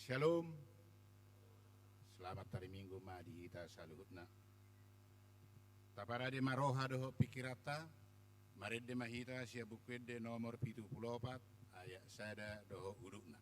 Shalom. Selamat hari Minggu madi ita saluhutna. Taparade maroha doho pikirata. Maredde mahita sia bukwede nomor 74 ayat sada doho urukna.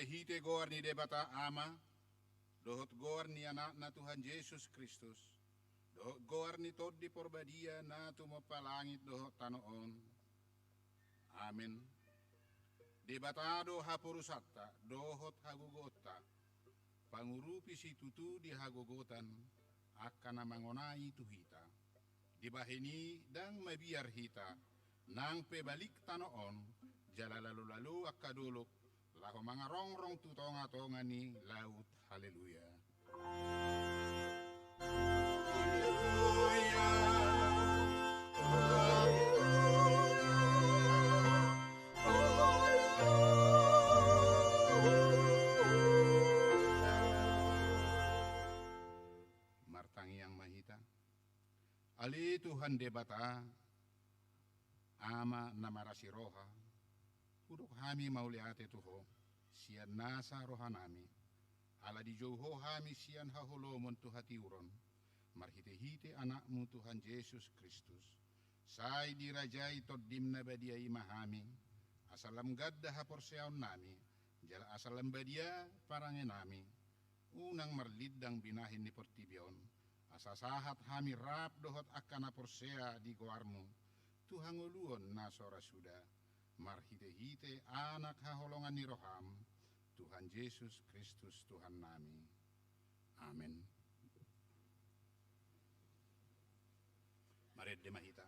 Hite goar ni debata ama, dohot goar ni anak na Tuhan Yesus Kristus, dohot goar ni todi porbadia na tumapalangit dohot tanoon. Amin. Debatado hapurusatta, dohot hagugota, pangurupi si tutu di hagogotan, akan mangonai tuhita. Dibahini dang mabiar hita, nang pebalik tanoon, jala lalu-lalu akaduluk, lahu mga rongrong tutonga-tonga ni laut. Haleluya. Haleluya. Martangi yang mahita. Ali Tuhan debata ama namarasi roha. Uduk hami mauliate tuho, sian nasa rohanami, ala di jauho hami sian haholomon tuhati uron, marhite-hite anakmu Tuhan Yesus Kristus, sai dirajai toddim na badia imahami, asalam gadda haporseaon nami, jala asalam badia parangenami, unang marlidang binahin ni portibion, asasahat hami rap dohot akana porsea di goarmu, Tuhan uluon nasora sudah, marhite-hite anak haholongan ni roham, Tuhan Yesus Kristus Tuhan nami. Amin. Maret de Mahita.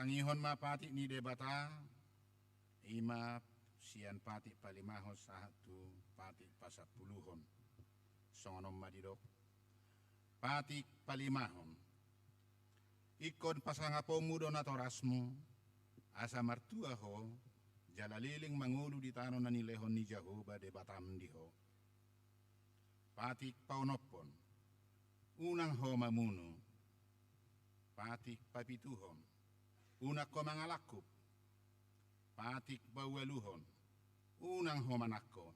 Tatangihon mapati ni debata ima sian pati palimahos sahatu pati pasapuluhon songonom madidok pati palimahon ikon pasangapomu donatorasmu asa martua ho jalaliling mangulu di tano na nilehon ni Jahoba debatam diho pati paunopon unang ho mamunu pati papituhon unak ko mangalakop patik bawaluhon unang ho manakko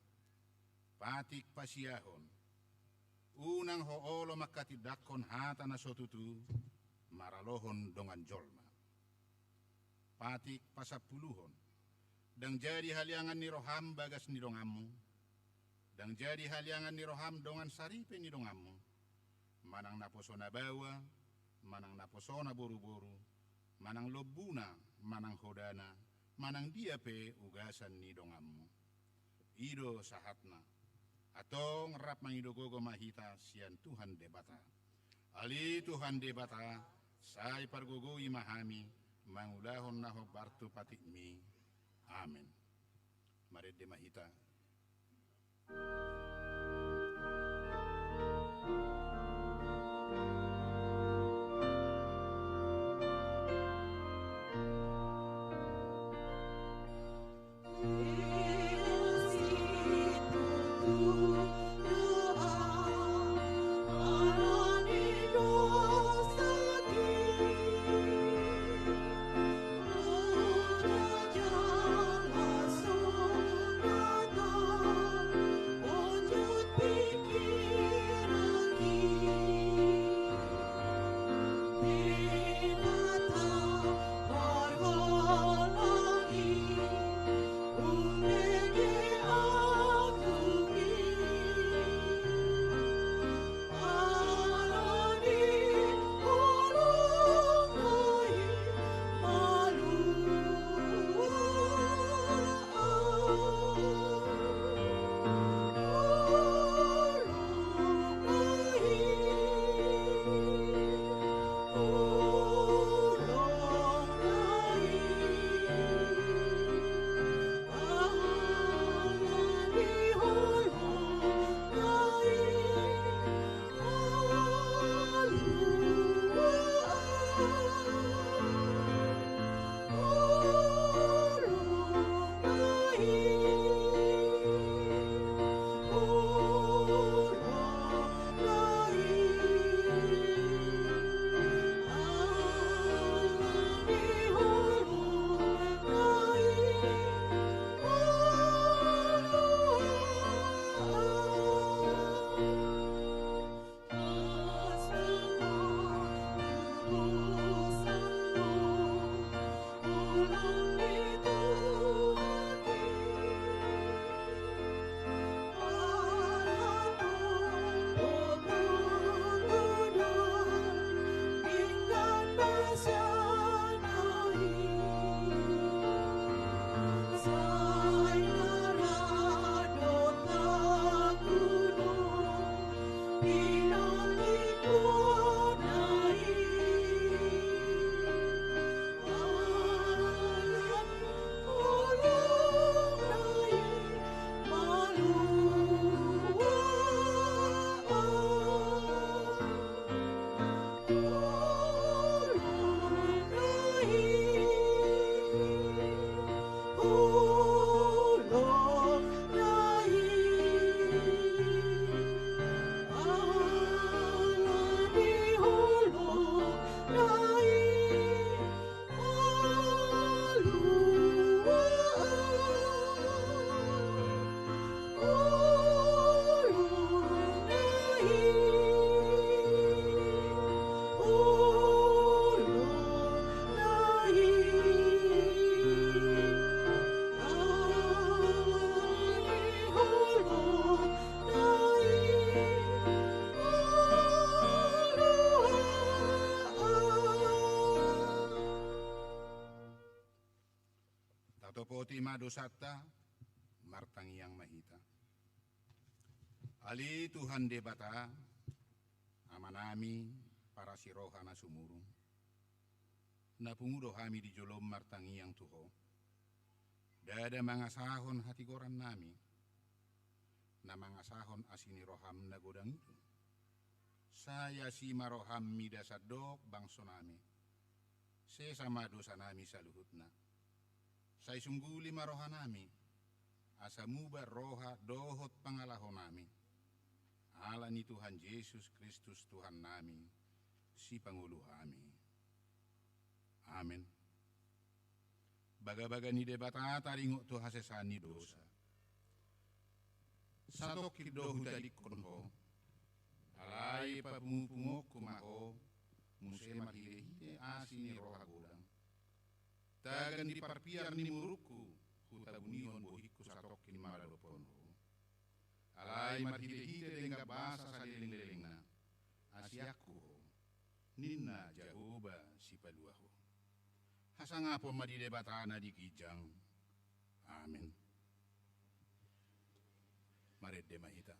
patik pasiyahon unang ho olo makatidakon hata na sotutu maralohon dongan jolma patik pasapuluhon dang jadi haliangan ni roham bagas ni dongamu dang jadi haliangan ni roham dongan saripe ni dongamu manang naposona bawa manang naposona boru-boru manang lobuna manang hodana manang dia pe ugasan ni dongamu ido sahatna atong rap mangidogogo mahita sian Tuhan debata ali Tuhan debata sai pargogo imahami mangulahon naho bartu patikmi amin Maret de Mahita. dosata martangi yang mahita. Ali Tuhan debata amanami para siroha na sumurung. Napungudo kami di jolom martangi yang tuho. Dada mga sahon hati goran nami. Na mga sahon asini roham na godang itu. Saya si maroham mida sadok bangso nami. Sesama dosa nami sa luhut na. Say sungguli maroha nami. Asamuba roha dohot pangalaho nami. Ala ni Tuhan Yesus Kristus Tuhan nami. Si Pangulo kami. Amen. Baga-baga ni debata taringo to hasesani dosa. Sato kidohu tadi konho. Alai papungo kumaho. Muse marhire-hire asini roha godang. Tagan di parpiar ni muruku. Hutabunihon bohiku satok kini maladoponho. Alai marhire-hire denga basa sa leleng-leleng na. Asiaku ho. Ninna Jehovah si paluaho. Hasangapon madidebatana di kijang. Amen. Maredde mahita.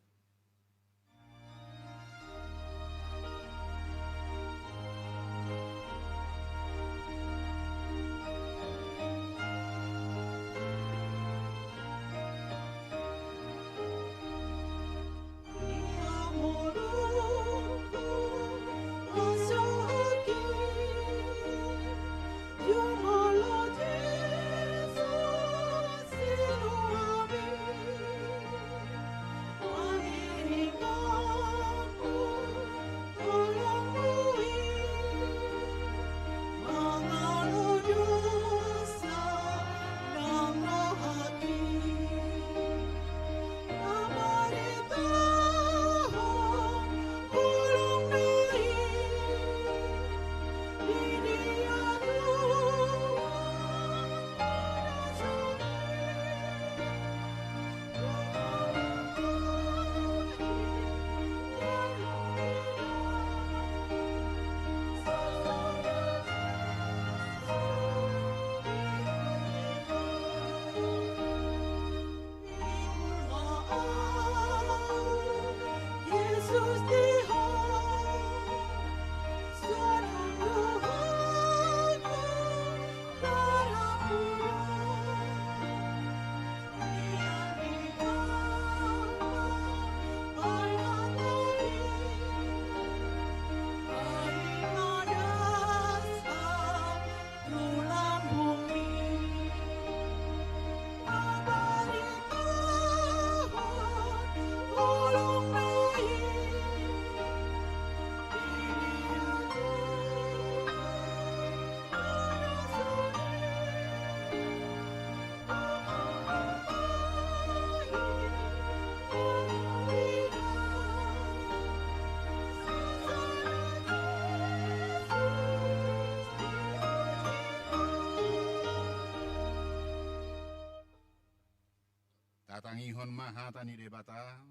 Tatangihon mahata ni debata.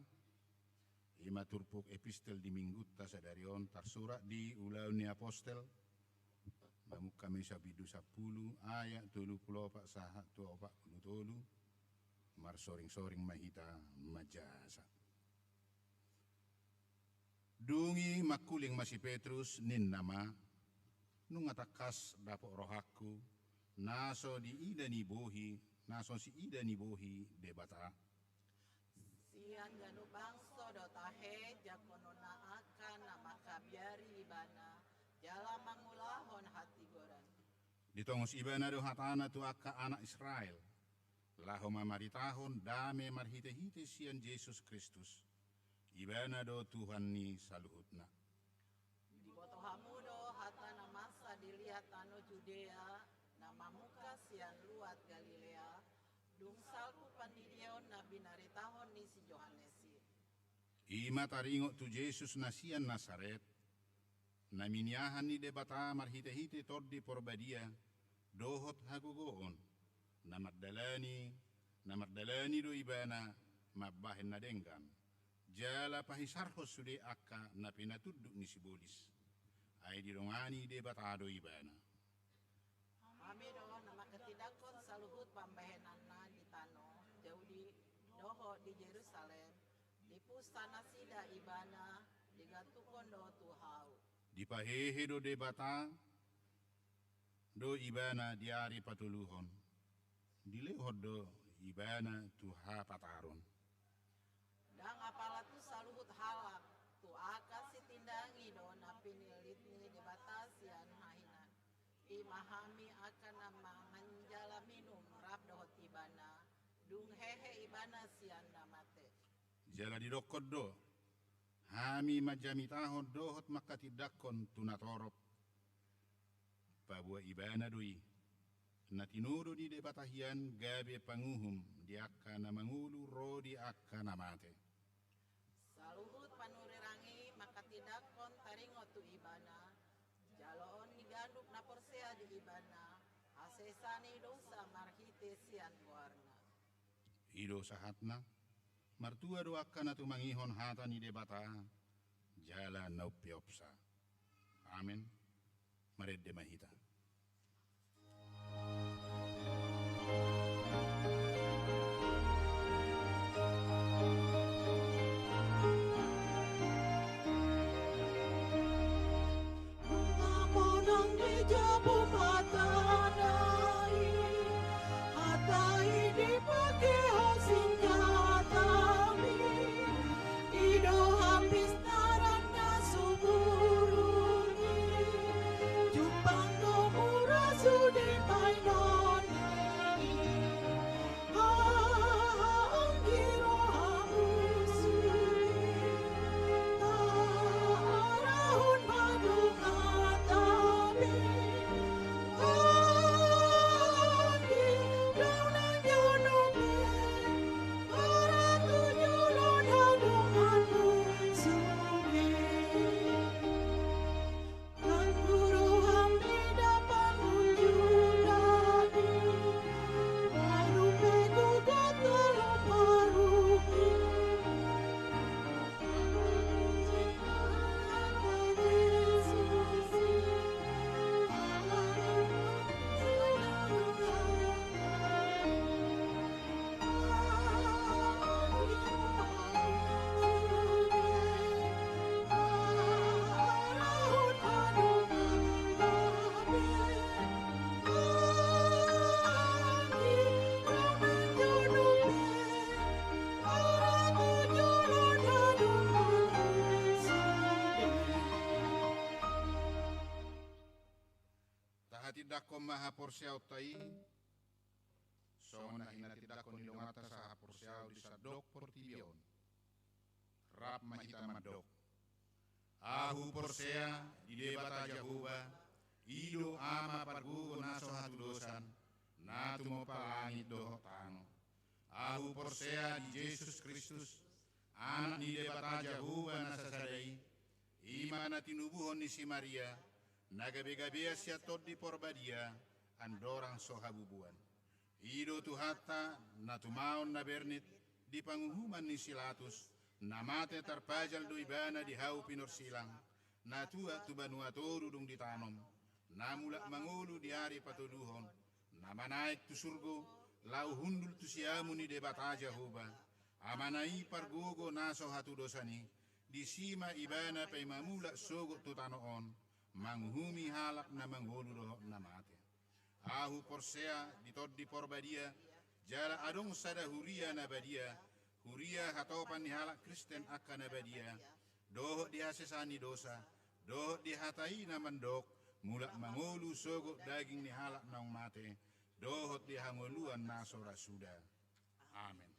Ima turpuk epistel di minggutta sadarion tarsurat di ulau ni apostel. Mamuk kami sabidu 10 ayat 30 sahat 20 mar soring-soring mahita majasa. Dungi makuling masih Petrus nin nama nungatakas dapok rohaku naso di ida ni bohi naso si ida ni bohi debata. Sian janu bangso do tahe jakonona akan nama kabiari ibana jala mangulahon hati goran. Ditongos ibana do hatana tu akka anak Israel. Laho mamaritahon dame marhite-hite sian Yesus Kristus. Ibana do Tuhan ni saluhutna. Di boto hamudo hatana masa dilihat tano Judea nama muka sian luat Galilea. Dungsalku pandidion na binaritahon ni si Johannesi. Ima taringo tu Yesus nasian Nasaret. Naminyahan ni debata marhite-hite tordi porbadia. Dohot hagugoon. Namardalani do ibana mabahen na denggan. Jala pahisarhos sude akka na pinatuduk ni sibolis. Ay dirongani debatado ibana. Amido nama ketidakon saluhut pambahenan na doho di Yerusalem, di pustana sida ibana, di gatukon do tuhau. Di pahehe do debata, do ibana diari patuluhon. Di lehod do ibana tuha pataron. Dang apala tu saluhut halak, tu aka si tindangi do na pinilitni di batasian hahinan. Imahami akan nama manjala minum rap dohot ibana, dung hehe ibana sian namate. Jala di dokod do, hami majamitahon dohot makatidakon tunatorop. Pabua ibana doi, na tinudo di debatahian gabe panguhum di akka na mangulu ro di akka namate. Saluhut panurirangi makatidakon taringo tu ibana, jaloon ni ganduk na porsea di ibana, asesani dosa marhite sian guarna. Ido sahatna, martua do akka na tumangihon hata ni debata, jala naupiopsa. Amen. Maredde mahita. Tidakon maha porsiaw tai, so na hinatidakon nilongata sa porsiaw di sadok portibion, rap mahita madok. Ahu porsea di debata Jahuba, ido ama pargugo naso hatudosan, natu mo palangit doho tango. Ahu porsea di Yesus Kristus, anak ni debata Jahuba nasasadai, ima na tinubuhon ni si Maria, nagabe-gabea siya tot di porbadia, andorang sohabubuan. Ido tuhata na tumaon na bernit, di panguhuman ni Silatus, namate tarpajal do ibana di hau pinorsilang, na tua tubanuatoru dung ditanom, namula mangulu di hari patuduhon, namanaik tu surgo, lau hundul tu siamu ni debata Jahuba, amanai pargogo naso hatudosani, di sima ibana pay mamula sogo tutanoon, manghumi halak na manghulu doho na mate. Ahu porsea ditod di porbadia, jala adong sada huria na badia, huria hatopan ni halak Kristen akka na badia, doho di hasesani dosa, doho di hatai na mandok, mulak mangulu sogo daging ni halak naong mate, doho di hanguluan naso rasuda. Amen.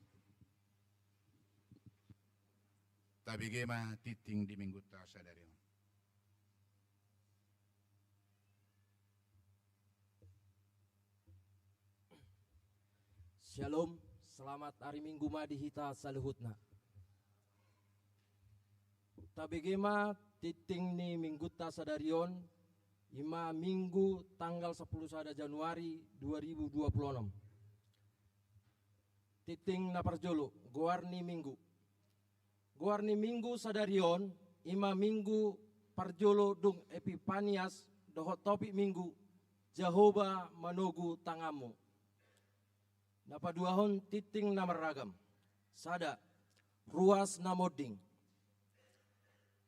Tabigema titing di minggu ta sadari. Shalom, selamat hari Minggu madihita saluhutna. Tabegema titing ni minggu ta sadarion, ima minggu tanggal 10 sada Januari 2026. Titing na parjolo, goarni minggu. Goarni minggu sadarion, ima minggu parjolo dung Epipanias dohot topik minggu, Jehovah manogu tangamu. Napaduahon titing na maragam. Sada, ruas namoding.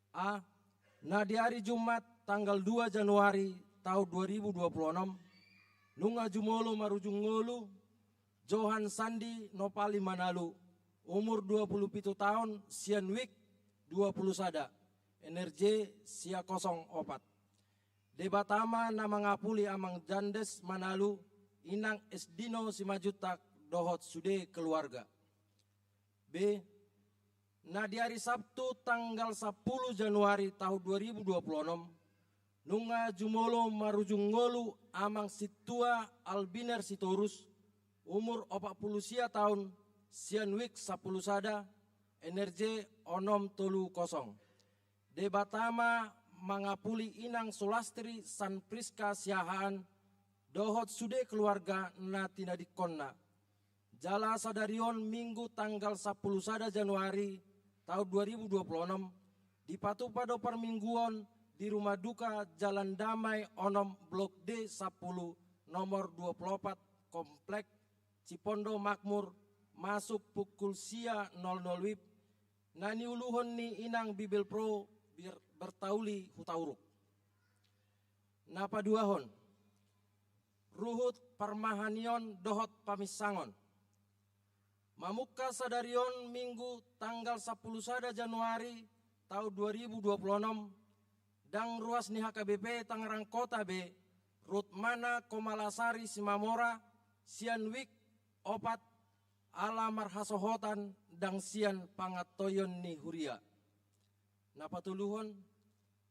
A. Na di hari Jumat tanggal 2 Januari tahun 2026, nunga jumolo marujung ngolu, Johan Sandi Nopali Manalu, umur 27 tahun, sian wik 20 sada, energi sia 04. Debatama nama ngapuli amang jandes Manalu, inang esdino simajutak dohot sude keluarga. B. Na di hari Sabtu tanggal 10 Januari tahun 2026, nunga jumolo marujung ngolu amang situa albiner sitorus, umur 40 sia tahun, sian wik 10 sada, energi onom tolu kosong. Debatama mangapuli inang Sulastri San Priska siahaan, dohot sude keluarga na tina dikonna. Jala sadarion minggu tanggal 10 sada Januari tahun 2026, di Patupado Permingguan di Rumah Duka Jalan Damai Onom Blok D 10 nomor 24 Komplek Cipondo Makmur, masuk pukul sia 00 WIB, nani uluhon ni inang Bibil Pro bertauli hutauruk. Napa duahon, ruhut parmahanion dohot pamisangon. Mamuka sadarion minggu tanggal 10 sada Januari tahun 2026, dang ruas ni HKBP Tangerang Kota B, Rut Mana Komalasari Simamora, sian wik opat ala marhasohotan dang sian pangatoyon ni Huria. Napatuluhon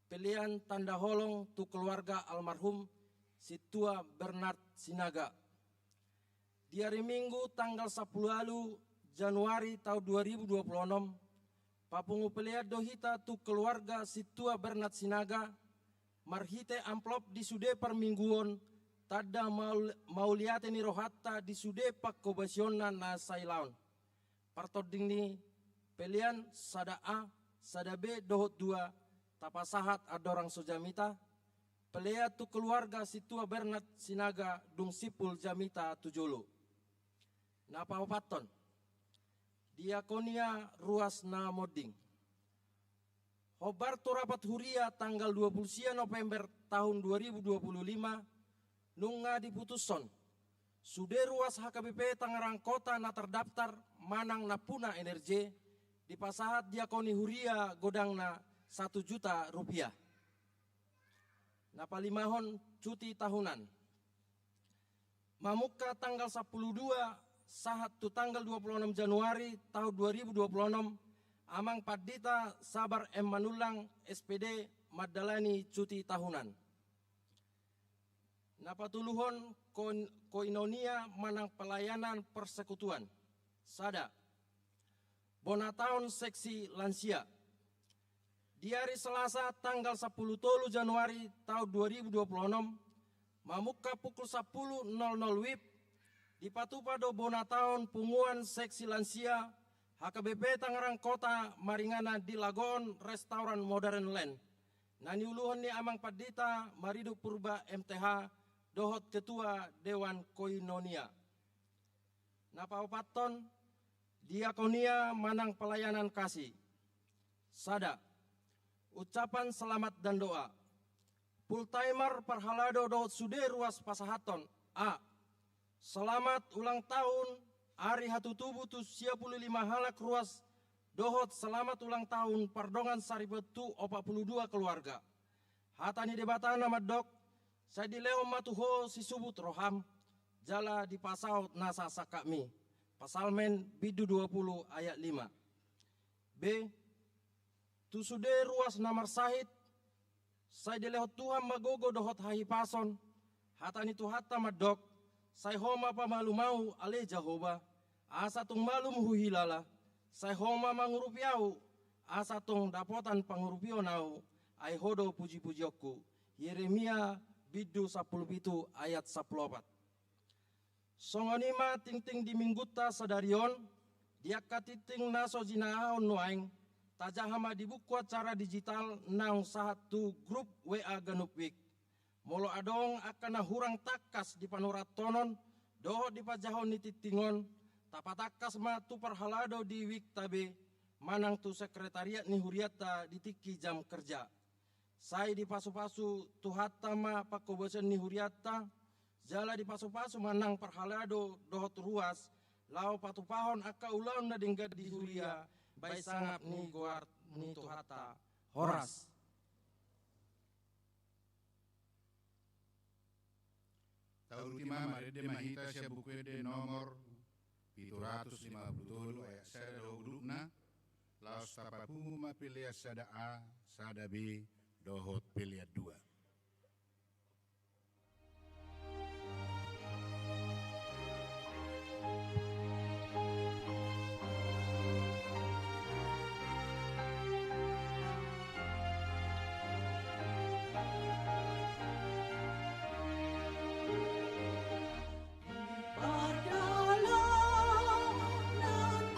pilihan tanda holong tu keluarga almarhum Situa Bernard Sinaga. Di hari Minggu tanggal 10 Januari tahun 2026, papungu pelihat dohita tu keluarga Situa Bernard Sinaga, marhite amplop di sude permingguan, tada mauliate ni rohatta di sude pakobasiona na sailaun. Partoding ni pelihan sada A, sada B dohot 2, tapasahat adorang sojamita, pelihat tu keluarga Situa Bernard Sinaga dung sipul jamita tujolo. Napa opaton? Diakonia ruas na moding. Hobar rapat huria tanggal 20 November tahun 2025, nunga diputuson. Sude ruas HKBP Tangerang Kota na terdaftar manang napuna energi, di pasahat diakoni huria godang na 1 juta rupiah. Napalimahon cuti tahunan. Mamuka tanggal 12 sahat tu tanggal 26 Januari tahun 2026, amang Padita Sabar M. Manulang SPD Madalani cuti tahunan. Napatuluhon koinonia manang pelayanan persekutuan. Sada, Bonataun seksi lansia. Di hari Selasa tanggal 10 Januari tahun 2026, mamuka pukul 10.00 WIB, di Patupado Bonataun punguan seksi lansia HKBP Tangerang Kota Maringana di Lagon Restoran Modern Land. Nani uluhon ni amang Padita Maridu Purba MTH dohot ketua Dewan Koinonia. Napa opaton diakonia manang pelayanan kasih. Sada, ucapan selamat dan doa. Full timer perhalado dohot sude ruas pasahaton. A. Selamat ulang tahun Ari Hatutubu tu 55 halak ruas dohot selamat ulang tahun pardongan saribetu 42 keluarga. Hatani debatan nama dok, saya dileo matuho si subut roham, jala di pasaut nasa sakami. Pasalmen bidu 20 ayat 5. B. Tu sude ruas namar sahid, saya dileo Tuhan magogo dohot hahi pason, hatani tu hatta madok, saya homa pamalu mau ale Jehovah, asa tung malum huhilala, saya homa mangurupiau, asa tung dapotan pangurupio nau, ai hodo puji-pujiokku. Yeremia bidu 17 ayat 14. Songonima ting-ting di mingguta sadarion, dia katiting naso jinaon nuaing, tajahama di buku acara digital nang satu grup WA Ganupwik. Molo adong akan hurang takas di panurat tonon, doho di pajahon nititingon, tapatakas ma tu parhalado di wiktabe manang tu sekretariat ni huriata di tiki jam kerja. Saya di pasu-pasu tu hatta ma pakobosen ni huriata jala di pasu-pasu manang parhalado dohot ruas lau patupahon aka ulau na dingga di huria bai sangap ni guard ni tu hatta horas. Taurutima marede mahita siya bukwede nomor 750 ayat sada hurufna laos tapakumu mapilih sada A, sada B, dohot pilih 2.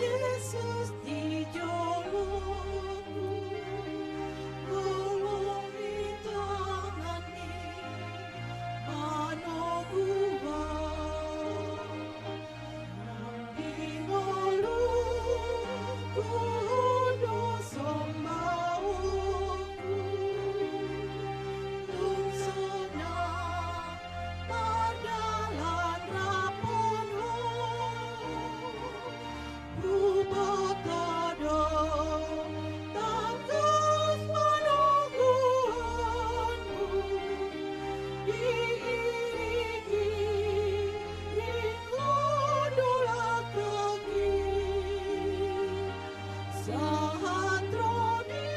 Yesus di joloku, tolong ditangani manogua, di mulutku dosa mauku, tung senang padalan rapono. Bupatado takas penungguanmu diiringi ringodola kaki sahatroni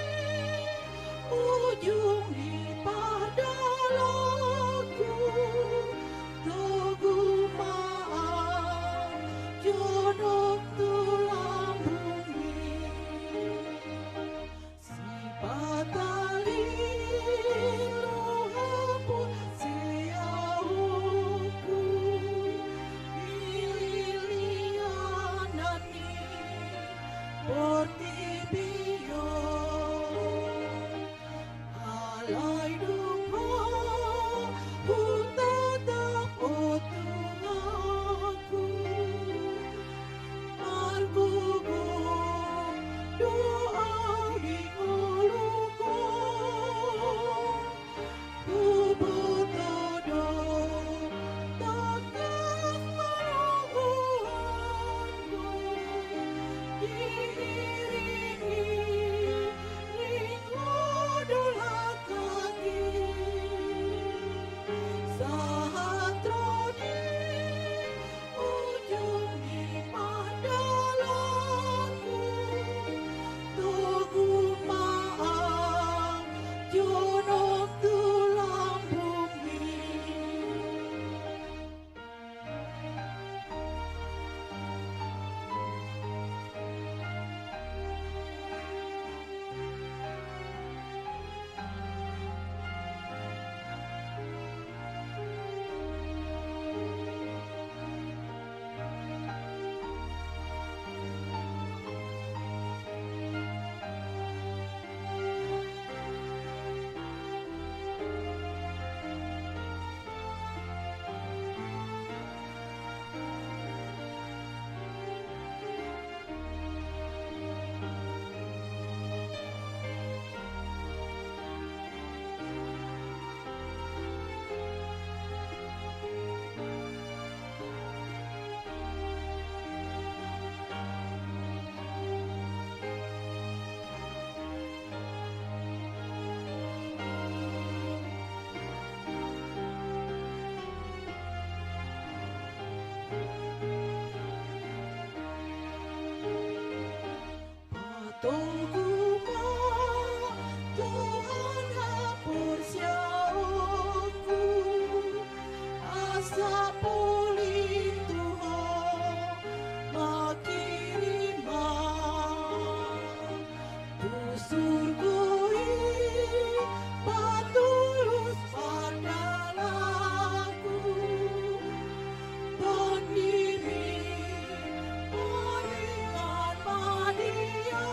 ujung di padalaku tegumaan jodoh tulang bumi si patali lohapun siauku mililianani portibio alai dupa tetap otuhaku margugo doa di uluku bupatado takas penungguanmu diiringi ringodola kaki sahatroni ujung di padalaku tegumaan jodoh tulang bumi. Tunggu Tuhan hapus syauku asa pulih Tuhan makirima tusurgui patulus padalaku pandiri paringan madia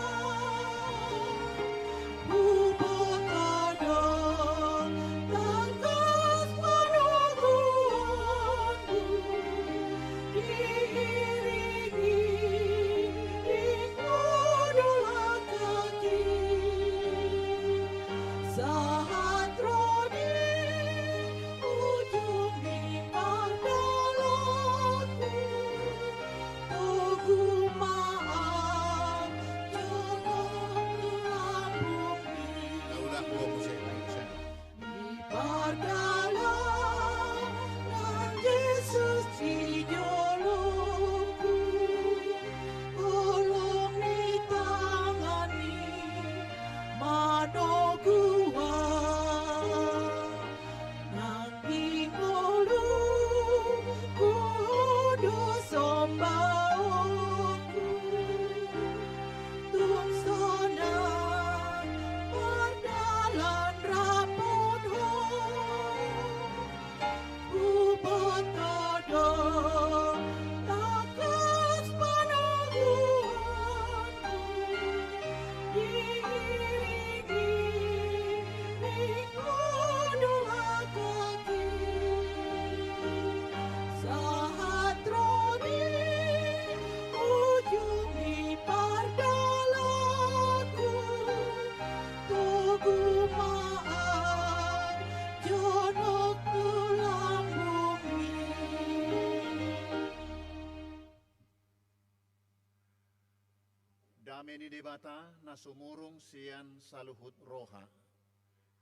debata na sumurong siyan sa luhut roha.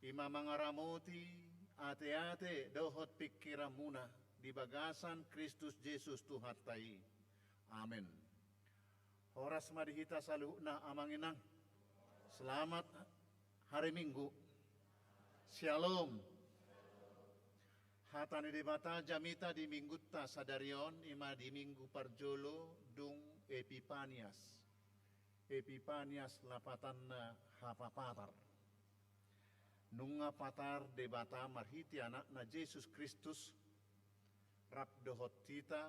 Ima mangaramoti ate-ate dohot pikiran muna di bagasan Kristus Jesus Tuhan tai. Amin. Horas madihita sa luhut na amanginang. Selamat hari Minggu. Shalom. Hatani debata jamita di minggutta sadarion ima di minggu parjolo dung Epipanias. Epipanias lapatan na hapapatar. Nunga patar debata marhiti anak na Jesus Kristus rap dohot kita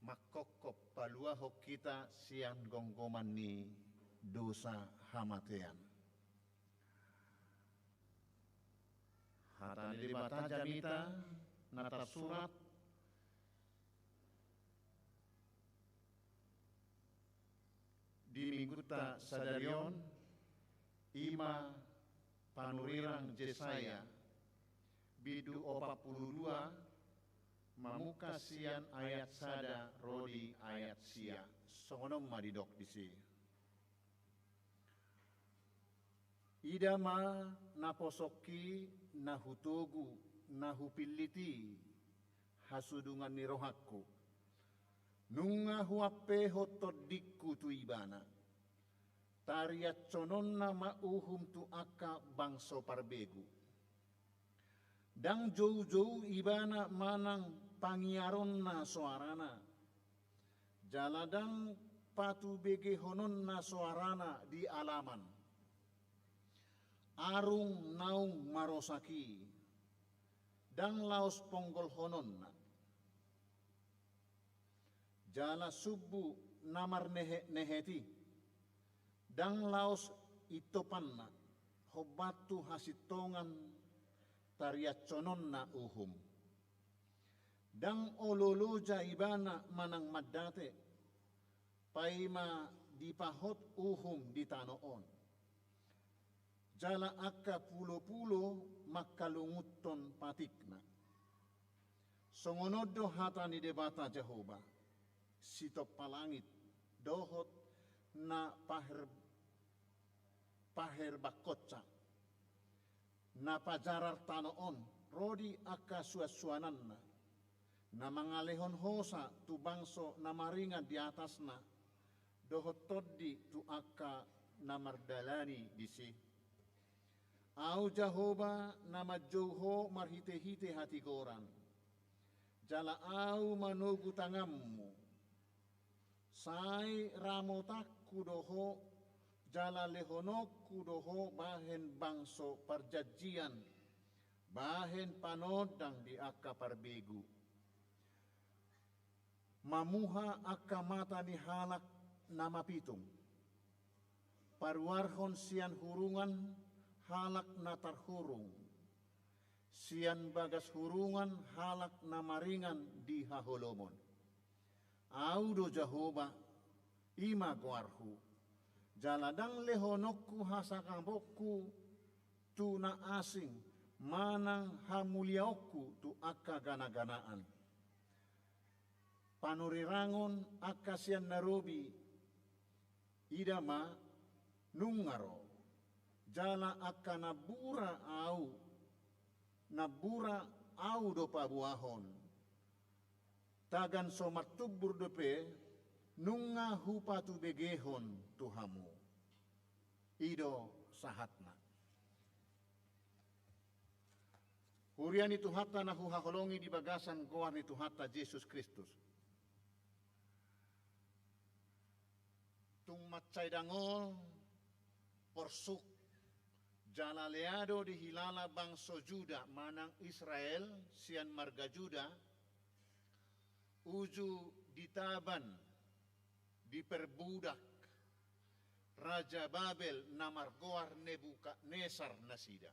makokop paluahok kita sian gonggoman ni dosa hamatean. Hatani debata jamita nata surat di mingguta sadarion ima panurirang Jesaya bidu 42 mamuka sian ayat sada rodi ayat sia songonom madidok disi idama naposoki nahutogu nahupiliti hasudungan ni rohakku nunga huape hotodikku tu ibana tariat conon nama uhum tu aka bangso parbegu dang jauh-jauh ibana manang pangiaron na suarana jaladang patu bege honon na suarana di alaman arung naung marosaki dang laos ponggol honon na jala subu namar neheti dang laos itopanna hobatu hasitongan tariaconon na uhum dang ololoja ibana manang madate paima dipahot uhum di tanoon jala akka pulo-pulo makalunguton patikna songonodo hatani debata Jehovah sitop palangit dohot na paher bakotsa na pajarar tanoon rodi akka suasuanan na mangalehon hosa tu bangso na maringan di atasna dohot toddi tu akka na mardalani disi au Jehovah na majouho marhite-hite hati goran jala au manugu tangammu sai ramotakku doho jala lehonokku doho bahen bangso perjanjian bahen panodang di akka parbegu mamuha akka mata ni halak nama pitung parwarhon sian hurungan halak na tarhurung sian bagas hurungan halak na maringan di haholomon audo Jehovah ima guarhu jaladang lehonokku hasakambokku tu na asing manang hamuliaokku tu akka gana-ganaan panurirangon akka sian narobi idama nungaro jala akka nabura au do pabuahon tagan somat tubur depe nunga hupatu begehon tuhamu ido sahatna hurian itu hatta na huhaholongi di bagasan goan itu hatta Yesus Kristus tung matcay dangol porsuk jalaleado di hilala bangso Juda manang Israel sian marga Juda uju ditaban diperbudak Raja Babel namargoar Nebukadnesar nasida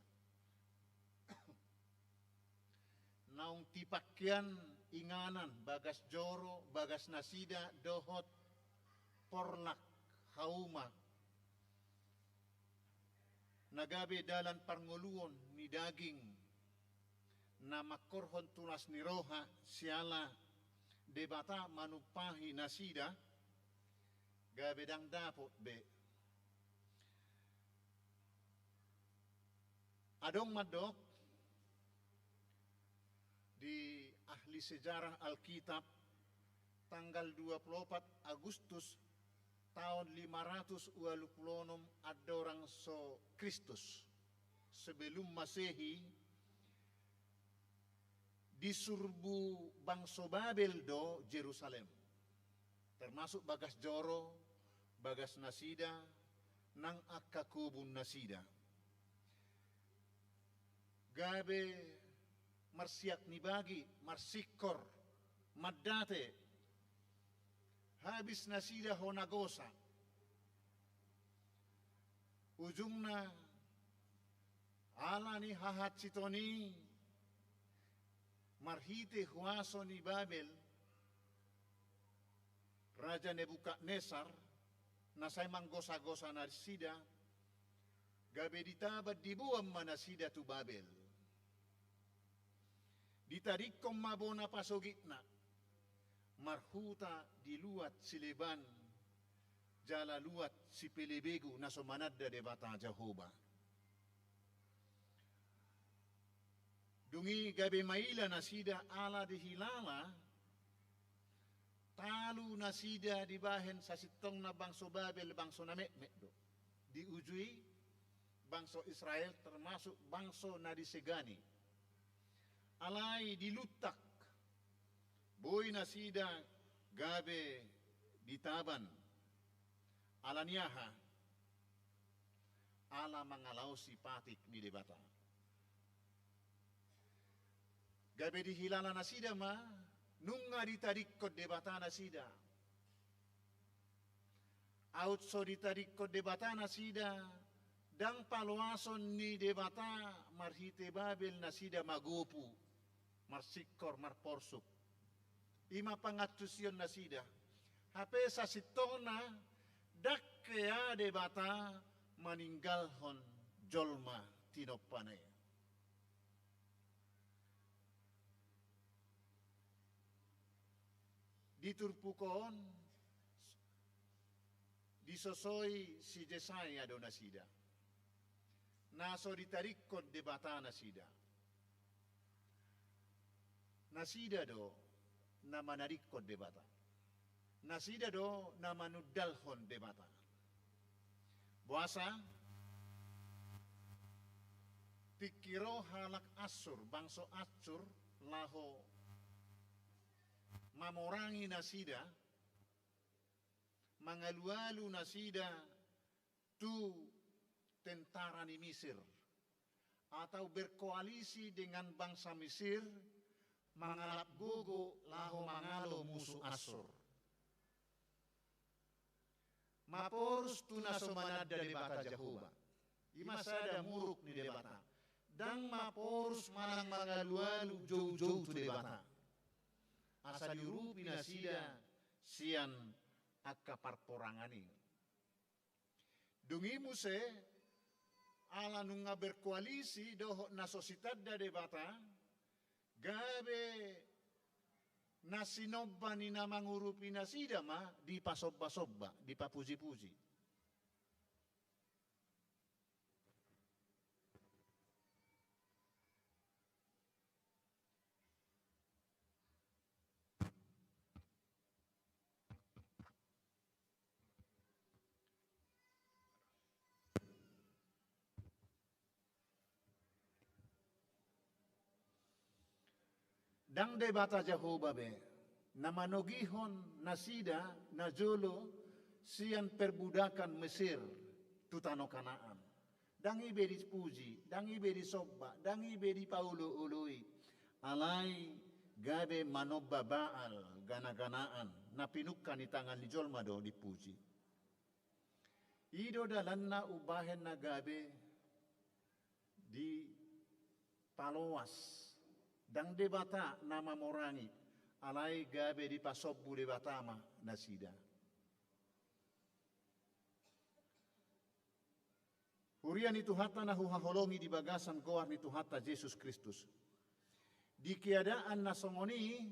naung tipakyan inganan bagas joro bagas nasida dohot porlak hauma nagabe dalan parnguluon ni daging na makorhon tulas ni roha siala debata manupahi nasida gabe dang dapot be. Adong madok di ahli sejarah Alkitab tanggal 24 Agustus tahun 526 ada orang so Kristus sebelum Masehi disurbu bangsa Babel do Jerusalem, termasuk bagas Joro, bagas Nasida, nang akakubun Nasida. Gabe marsiak nibagi, marsikor, maddate, habis Nasida honagosa. Ujungna ala ni hahat sitoni marhite huaso ni Babel, Raja Nebukadnesar, nasay manggosa-gosa Nasida, gabe ditabat dibuang manasida tu Babel. Ditarik kong mabona pasogitna, marhuta diluat sileban, jala luat si pelebegu na somanadda de bata Jehovah. Dungi gabe maila nasida ala dihilala, talu nasida dibahen sa sitong na bangso Babel, bangso na mekmek do. Diujui bangso Israel termasuk bangso na disegani. Alai dilutak, boy nasida gabe ditaban, alaniaha, ala mangalaw si patik ni debata. Gabe dihilala nasida ma, nunga ditarik ko debata nasida. Outso ditarik ko debata nasida, dang paluason ni debata marhite Babel nasida magupu, marsikor, marporsuk. Ima pangatusyon nasida. Hape sa sitona, dakkea debata maninggalhon jolma tinopane. Diturpukon, disosoy si Jesaya do nasida. Naso ditarikon debata nasida. Nasida do na manarikon debata. Nasida do na manudalhon debata. Buasa, pikiro halak Asur, bangso Asur, laho mamorangi nasida, mangalualu nasida tu tentara ni Mesir, atau berkoalisi dengan bangsa Mesir, mangalap gogo laho mangalo musuh Asur. Maporus tuna somanada debata Jehovah. Imasada muruk ni debata. Dang maporus manang mangalualu jauh-jauh tu debata. Asa dirupi nasida sian akka parporangani. Dungi muse ala nunga berkoalisi doho na sosiedad da debata gabe nasinobba ni na mangurupi nasida ma di pasobba-sobba, di papuji-puji. Dang debata Jehovah be, na manogihon nasida na jolo sian perbudakan Mesir tutano Kanaan. Dang iberi puji, dang iberi sobba, dang iberi pauloului. Alai gabe manobba Baal gana-ganaan na pinukkan ni tangan ni jolma do dipuji. Ido dalan na ubahen na gabe di paloas. Dang debata nama morangi, alai gabe di pasobbu debatama nasida. Hurian itu hatta na huhaholongi di bagasan goar itu hatta Yesus Kristus. Di keadaan nasongoni,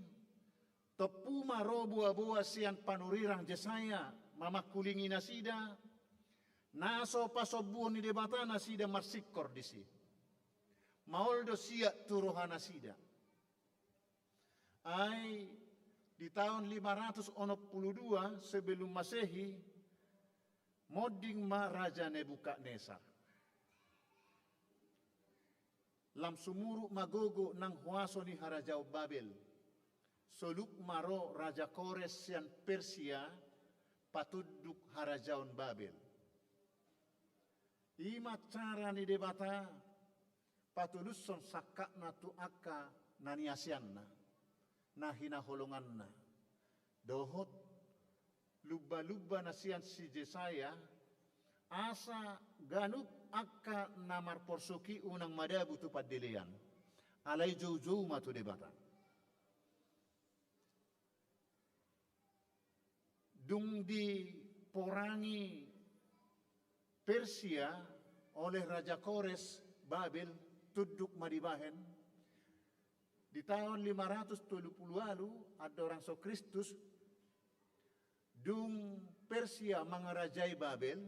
topuma robu abua sian panurirang Jesaya mamakulingi nasida, naso pasobuon ni debata nasida marsikor disi. Maoldo siya turuhan nasida. Ay di tahun 562 sebelum Masehi, moding ma Raja Nebukadnesar. Lam sumuru magogo nang huaso ni Harajau Babel. Soluk maro Raja Kores sian Persia patuduk Harajaun Babel. Ima cara ni debata patuluson sakak na tuaka naniasianna na hinaholonganna. Dohot luba-luba na sian si Jesaya asa ganuk akka namar porsuki unang madabu tu padilian. Alay jauh-jauh matu debata. Dung di porangi Persia oleh Raja Kores Babel tuduk madibahen. Di tahun 570 lalu ada orang so Kristus dung Persia mengerajai Babel.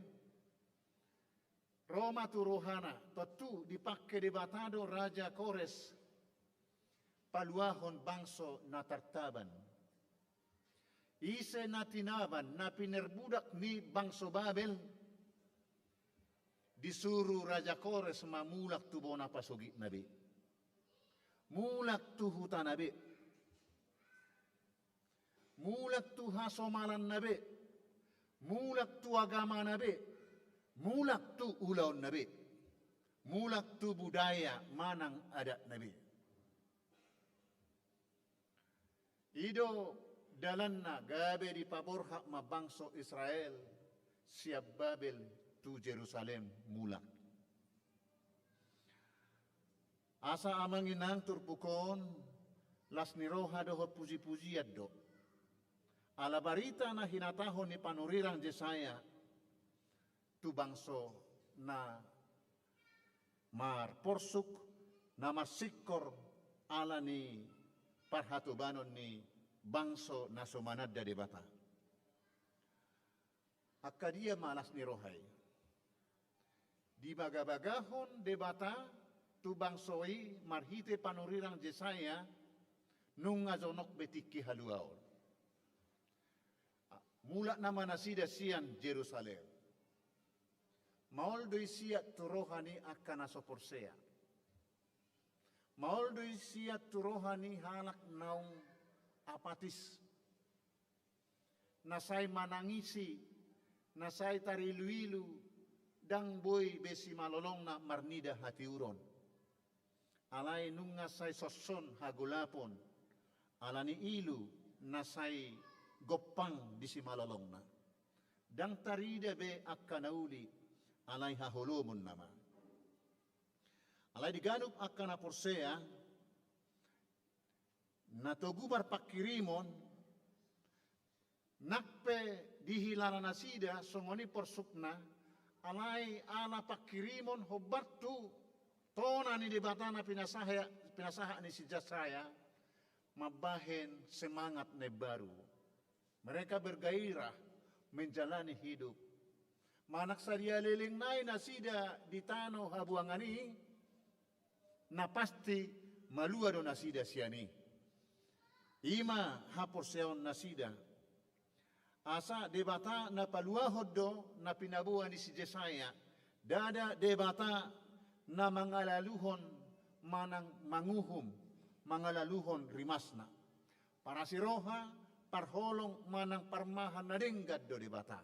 Roma tu rohana tentu dipakai debatado Raja Kores paluahon bangso na tartaban. Ise na tinaban na pinerbudak ni bangso Babel disuruh Raja Kores mamulak tu bona pasogi nabi. Mulak tu hutan nabi. Mulak tu hasomalan nabi. Mulak tu agama nabi. Mulak tu ulaun nabi. Mulak tu budaya manang adat nabi. Ido dalanna gabe di paborha mabangso Israel siap Babel tu Jerusalem mulak. Asa amanginang turpukon las niroha dohot puji-puji addo. Ala barita na hinatahon ni panurirang Jesaya tu bangso na mar porsuk na masikor ala ni parhatubanon ni bangso na sumanad da debata. Akadia malas ni rohay. Di bagabagahon debata tu bangsoi marhite panurirang Jesaya nung azonok betiki haluaor. Mula nama nasida sian Jerusalem. Maol doi siat tu rohani akan asoporsea. Maol doi siat tu rohani halak naung apatis. Nasay manangisi, nasay tarilu-ilu, dang boy besi malolong na marnida hati uron. Alay nung nasay soson hagulapon, alani ilu nasay gopang di si malolong na. Dang tarida be akkanauli, alay hahulumon nama. Alay diganup akkana porsea, natogumar pakirimon, nakpe dihilana nasida songoni porsukna, alay ala pakirimon hobartu, tona ni debatana pinasaha ni si Jesaya, mabahen semangat na baru. Mereka bergairah menjalani hidup. Manak sadia liling nai nasida di tano habuangani, na pasti malua do nasida siani. Ima hapor seon nasida. Asa debata na paluahod do na pinabuhan ni si Jesaya. Dada debata na mangalaluhon manang manguhum, mangalaluhon rimasna. Para si Roha, parholong manang parmahan na denggad do debata.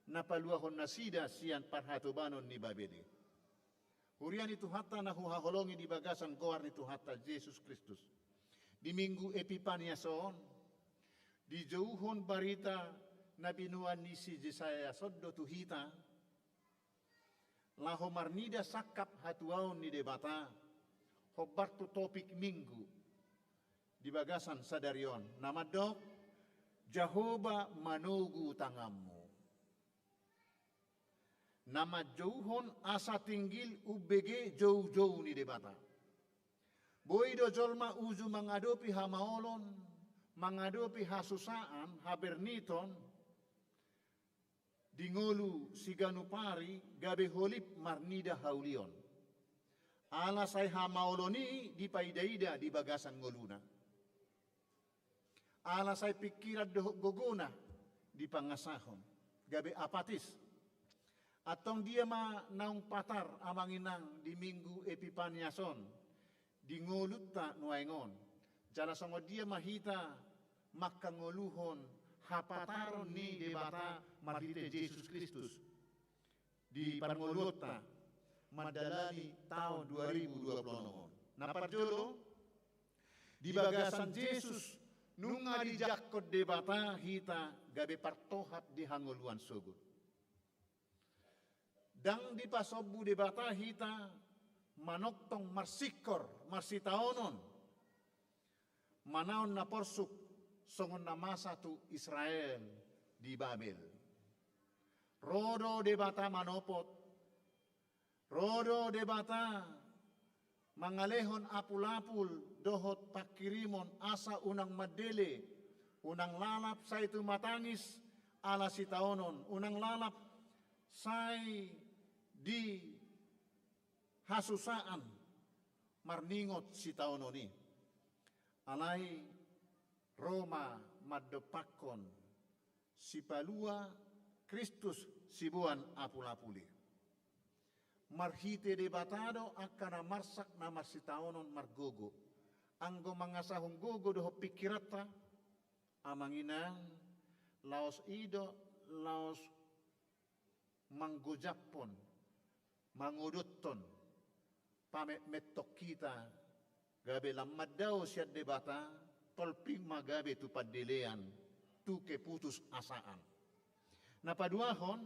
Napaluahon na sida siyan parhatubanon ni Babeli. Hurian itu hatta na huhaholongi di bagasan goar itu hatta Jesus Kristus. Di minggu Epipania soon, di jauhon barita na binuan ni si Jesaya soddo tuhita, laho marnida sakap hatuaon ni debata, hobartu topik minggu, di bagasan sadarion, nama dok, Jehovah manugu tangamu. Nama jauhon asa tinggil ubege jauh-jauh ni debata. Boido jolma uzu mengadopi hamaolon, mengadopi hasusaan, haberniton, dingolu siganupari gabe holip marnida haulion. Ala say hamaoloni di paidaida di bagasan ngoluna. Ala say pikiran dohok gogona di pangasahon. Gabe apatis. Atong dia naung patar amanginang di minggu Epipaniason. Di ngolut ta nuaingon. Jala songo dia mahita makangoluhon hapataron ni debata marhite Yesus Kristus. Di parngolota madalani tahun 2020. Naparjolo di bagasan Yesus nunga di jakot debata hita gabe partohat di hangoluan sogut. Dang di pasobu debata hita manoktong marsikor marsitaonon manaon na porsuk songon na masa tu Israel di Babel. Rodo debata manopot, rodo debata mangalehon apul-apul dohot pakirimon asa unang madele, unang lalap sa itu matangis ala sitaonon, unang lalap say di hasusaan marningot sitaononi. Alai Roma madopakon si palua Kristus sibuan apul-apuli. Marhite debatado akana marsak na marsitaonon margogo. Anggo mangasahong gogo doho pikirata amanginang laos ido laos manggojapon mangudutton pamet metok kita gabe lamad daw siya debata tolping magabe tu padelean tu keputus asaan. Napaduahon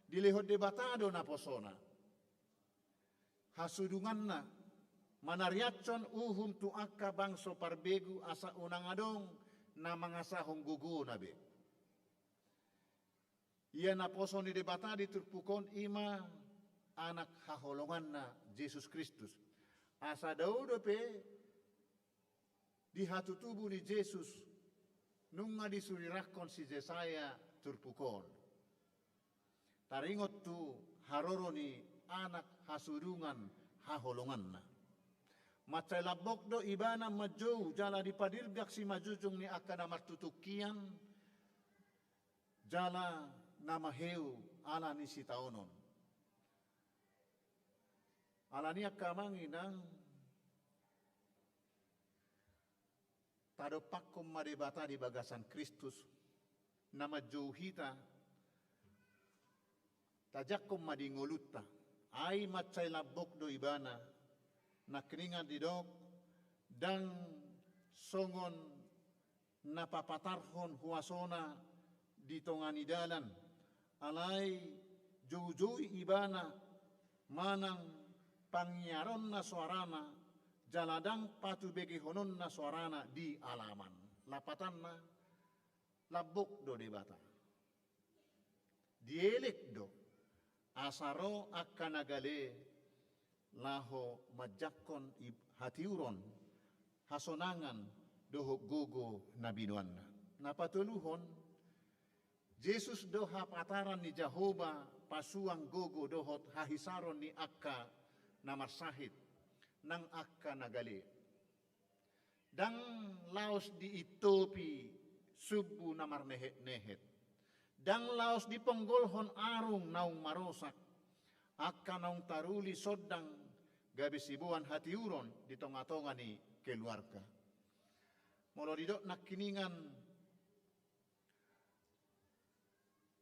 dilehot debatado na posona. Hasudungan na manariatson uhum tu akka bangso parbegu asa unang adong na mga sahong gugu nabe. Ia na poso ni debata diturpukon ima anak haholongan na Jesus Kristus. Asa daw pe di hatutubu ni Jesus nung nga disulirakon si Jesaya turpukon. Taringot tu haroro ni anak hasudungan haholongan na. Macay labok do ibana majo jala dipadirgak si majujung ni akana martutukian jala namaheu ala ni si taonon. Ala ni akamanginang tadopakom madebata di bagasan Kristus nama jauhita tajakom madingoluta ay macay labok do ibana na keringat didok dan songon napapatarhon huasona di tongani dalan alay jujui ibana manang pangyaron na suarana jaladang patu begi honon na suarana di alaman lapatan na labok do debata dielek do asaro akanagale laho majakon hatiuron hasonangan doho gogo na binuanna. Napatuluhon, Jesus do hapataran ni Jehovah pasuang gogo dohot hahisaron ni akka na marsahit nang akka nagali. Dang laos di itopi subu na marnehet-nehet. Dang laos di ponggolhon arung naung marosak. Akka naung taruli sodang gabi sibuan hatiuron di tonga-tonga ni keluarga. Molo didok nakiningan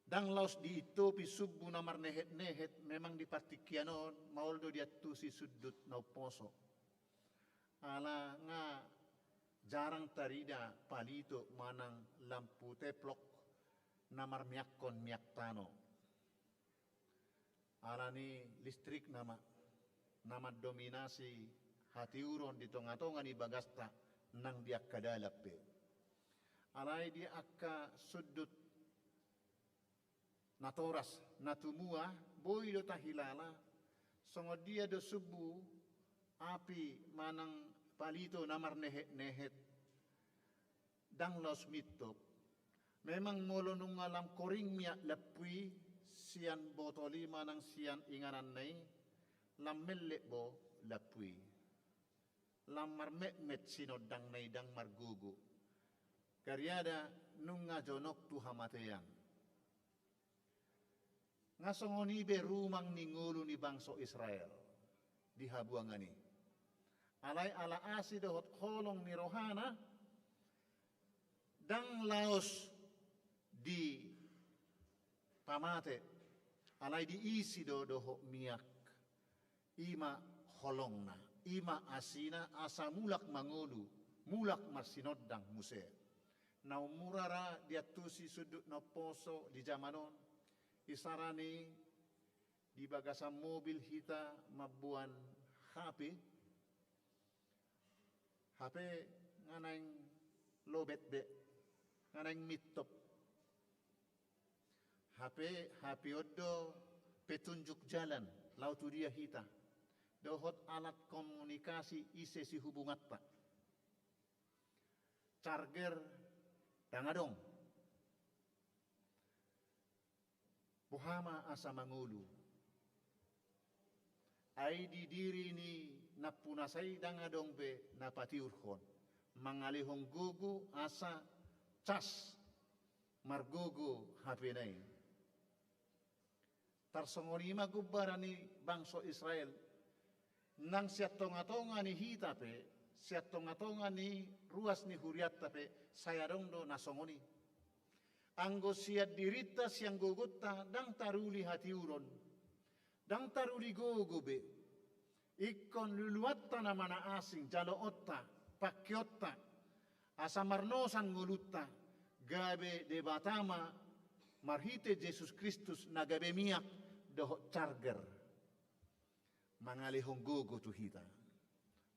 dang laos di itopi subu na marnehet-nehet memang di partikianon mauldo dia tusi sudut na poso. Ala nga jarang tarida palito manang lampu teplok na marmiakkon miaktano. Ala ni listrik nama dominasi hatiuron di tonga-tonga ni bagasta nang dia kadalap pe. Alay di akka sudut natoras natumua boy do tahilala songo dia do subu api manang palito namar nehet dang los mitok memang molo nung alam koring miak lapui sian botoli manang sian inganan nai lammelle bo lapui lamar met sinodang nai dang margugu karyada nunga jonok tu hamatean ngasongoni be rumang ningulu ni bangso Israel di habuangani alai ala asi dohot holong ni rohana dang laos di pamate alai di isi do doho miak ima holongna ima asina asa mulak mangolu mulak marsinodang muse nau murara diatusi sudut no poso di zamanon isarani di bagasan mobil hita mabuan HP nganaing lobet be nganaing mitop HP odo petunjuk jalan lautu dia hita dohot alat komunikasi ise si hubungatta charger dangadong buhama asa mangulu ai di diri ni napunasai dangadong be napatiurhon mangalihong gugu asa cas margugu HP nai tarsongonima gubarani bangso Israel nang siatonga-tonga ni hita pe siatonga-tonga ni ruas ni huriat pe saya dong do nasongoni anggo siat dirita siang gogota dang taruli hati uron dang taruli gogo be ikon luluatta na mana asing jalo otta pakyotta asa marnosan ngolutta gabe de batama marhite Jesus Kristus nagabe miak doho charger mangalihong gogo tu hita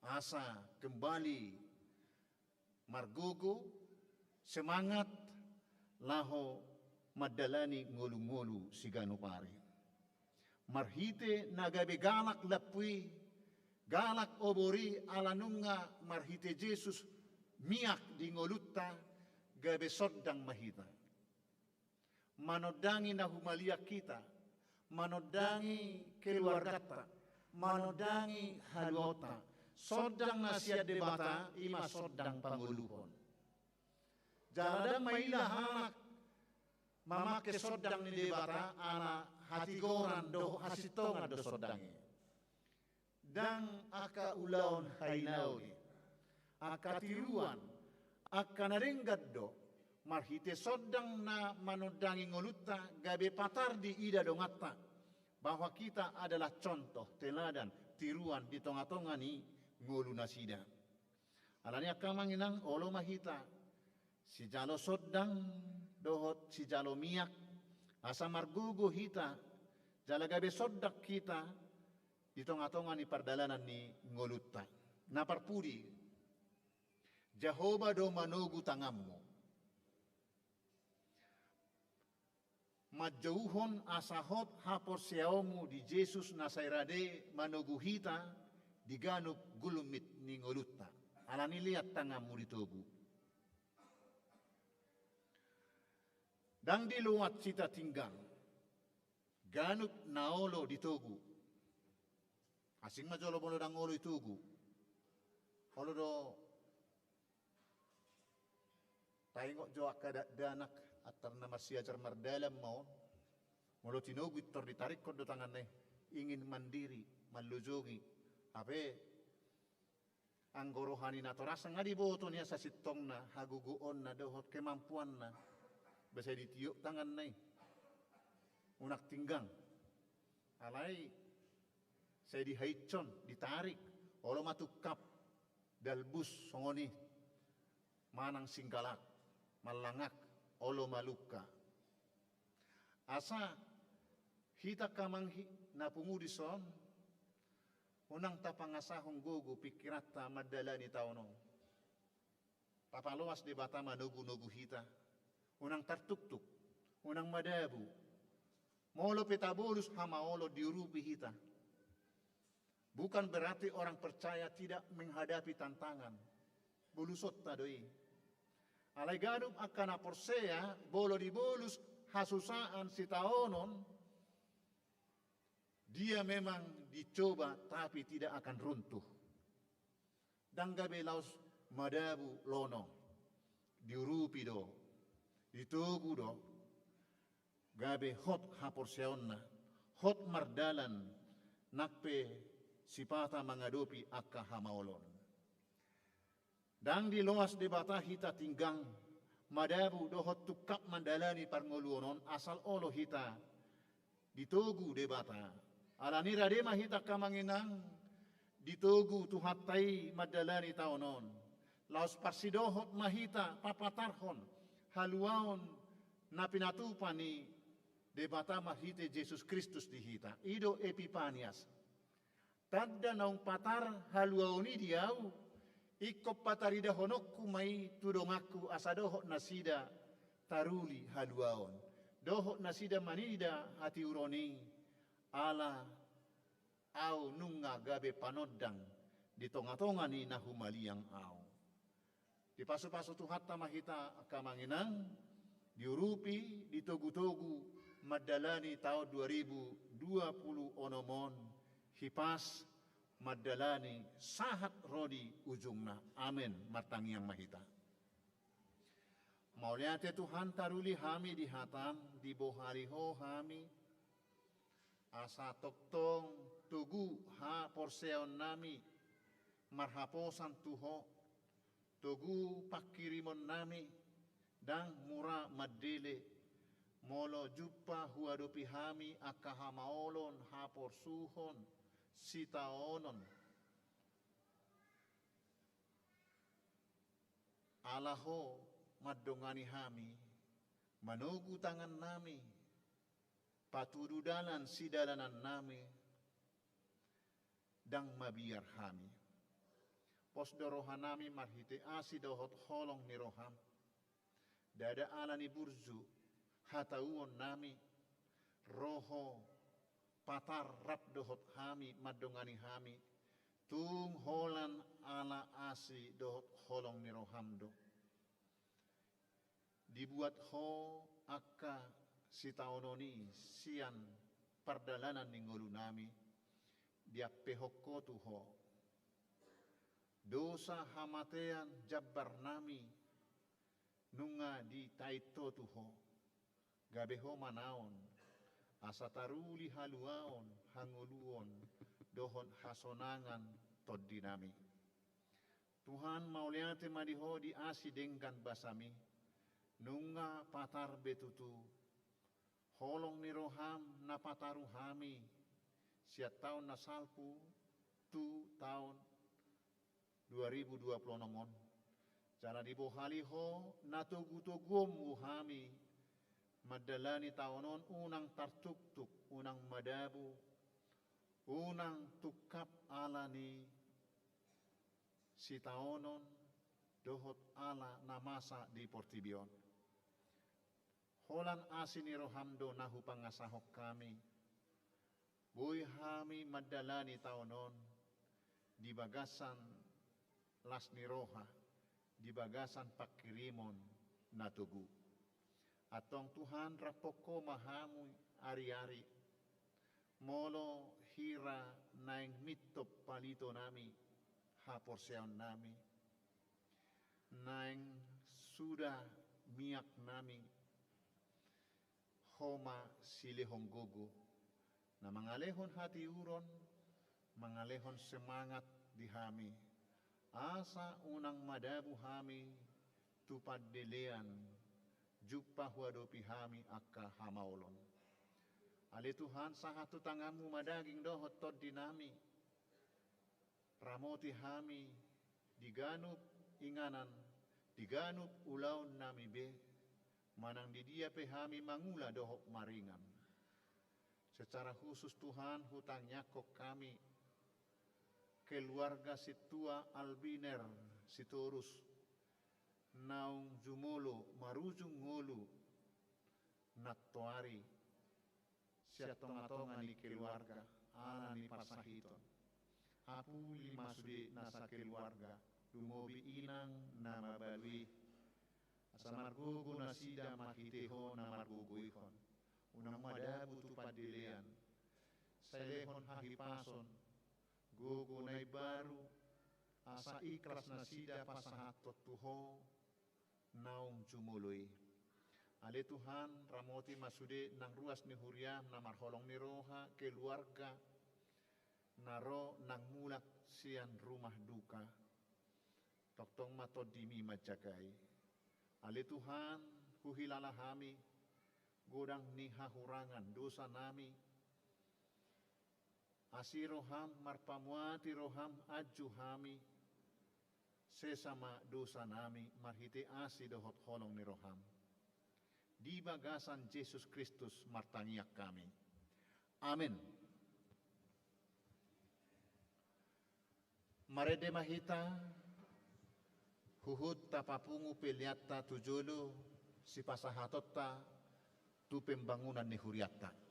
asa kembali margogo semangat laho madalani ngolu-ngolu sigano pare marhite nagabe galak lapui galak obori alanunga marhite Jesus miak di ngolutta gabe soddang mahita manodangi na humalia kita manodangi keluargata manodangi haluota soddang nasia debata ima soddang panguluhon jaladang maila hanak mamake soddang ni debata ana hati goran do hasitongan do soddangi dang aka ulaon hainawi aka tiruan aka naringgat do marhite soddang na manodangi ngolutta gabe patar di ida dongatta bahwa kita adalah contoh teladan tiruan di tonga-tonga ni ngolu nasida alani akamanginang olo mahita si jalo soddang dohot si jalo miak asa margugo hita jala gabe soddak kita di tonga-tonga ni pardalanan ni ngolutta na parpudi Jehovah do manogu tangammu majauhon asahot hapor seaomu di Jesus nasairade manogu hita diganup gulumit ni ngolutta alani lihat tangammu ditogu dang di luat cita tinggang ganup naolo ditogu asing majolo bolo dang olo itugu holo do taingok joak kada danak atar nama siajar mardalam mau molo tinogu itor ditarik kod do tangan ingin mandiri malujogi ape anggorohani na torasa ngadi boto niya sa sitong na haguguon na dohot kemampuan na basa ditiup tangan nai unak tinggang alai saya dihaitson ditarik olo matukap dalbus songoni manang singkalak malangak olo maluka asa hita kamang napungudi son unang tapangasahong gugu pikirata madalani tauno papaloas di bata manugu-nugu hita unang tartuktuk unang madabu molo petabolus hamaolo diurupi hita bukan berarti orang percaya tidak menghadapi tantangan bulusot tadoi alai gadum akan aporsea bolo di bolus hasusaan si taonon Dia memang dicoba tapi tidak akan runtuh. Dan gabe laos madabu lono, diurupi do, ditugu do, gabe hot haporseonna, hot mardalan, nakpe sipata mengadopi akka hamaolon. Dan di loas debata hita tinggang madabu dohot tukap mandalani parngoluonon asal olo hita ditugu debata. Alani radema hita kamanginang ditugu tuhatai madalani taonon. Laos parsidohot mahita papatarhon haluaon na pinatupani debata mahite Jesus Kristus dihita. Ido Epipanias. Tadda naung patar haluaoni diau. Ikop patarida honokku mai tudongaku asadohok nasida taruli haluaon. Dohok nasida manida hati uroni ala au nunga gabe panodang di tonga-tonga ni nahumaliang au. Di pasu-pasu tuhatta mahita kamanginang diurupi ditogu-togu madalani tahun 2020 onomon hipas madalani sahat rodi ujungna. Amin. Martangiang mahita. Mauliate Tuhan taruli hami di hatam di bohariho hami asa toktong tugu ha porseon nami marhaposan tuho tugu pakirimon nami dan mura madele molo juppa huadopi hami akahamaolon ha porsuhon sitaonon alaho madongani hami manugu tangan nami patududalan sidalanan nami dang mabiar hami pos dorohan nami marhite asi dohot holong ni roham dada alani burju hatauon nami roho patar rap dohot hami madongani hami tung holan ala asi dohot holong ni rohamdo dibuat ho akka sitaononi sian pardalanan ni ngolu nami dia pehokko tuho dosa hamatean jabbar nami nunga di taito tuho gabeho manaon asa taruli haluaon hanguluon dohon hasonangan toddi nami. Tuhan mauliate madiho di asi dengkan basami nunga patar betutu holong ni roham na pataru hami siat tahun na salpu tu tahun 2020 nomon jana di bohaliho na tugu-tugum hami madalani taonon unang tartuk-tuk unang madabu unang tukap alani si taonon dohot ala namasa di portibion holan asini rohamdo nahu pangasahok kami boy hami madalani taonon di bagasan lasni roha di bagasan pakirimon natugu atong Tuhan rapoko mahamu ari-ari molo hira naing mitop palito nami haporseon nami naing sudah miak nami homa silehong gogo na mangalehon hati uron mangalehon semangat di hami asa unang madabu hami tupad delean juppa huadopi hami akka hamaolon. Ale Tuhan sahatu tangamu madaging dohot tod dinami. Pramoti hami diganup inganan, diganup ulaun nami be, manang di dia pe hami mangula dohok maringan. Secara khusus Tuhan hutang nyakok kami, keluarga situa albiner sitorus, naung jumolo marujung ngolu nattoari siatonga-tonga ni keluarga ala ni pasahiton apu lima sude nasa keluarga dumobi inang nama balui asamargogo nasida makiteho namargogo ihon unang madabu tu padelean sailehon hahipason, gugunay baru, asa ikhlas na sida pasahatot tuho, naung jumuloy. Ale Tuhan, ramoti masude nang ruas ni Huriam na marholong ni roha keluarga, naro nang mulak sian rumah duka, toktong matod dimi majagay. Ale Tuhan, huhilala hami, godang ni hahurangan dosa nami, asi roham marpamuati roham aju hami, sesama dosa nami marhite asi dohot holong ni roham. Di bagasan Yesus Kristus martangiak kami. Amin. Marede mahita, huhut tapapungu peliatta tujulu, si pasahatotta, tu pembangunan ni huriatta.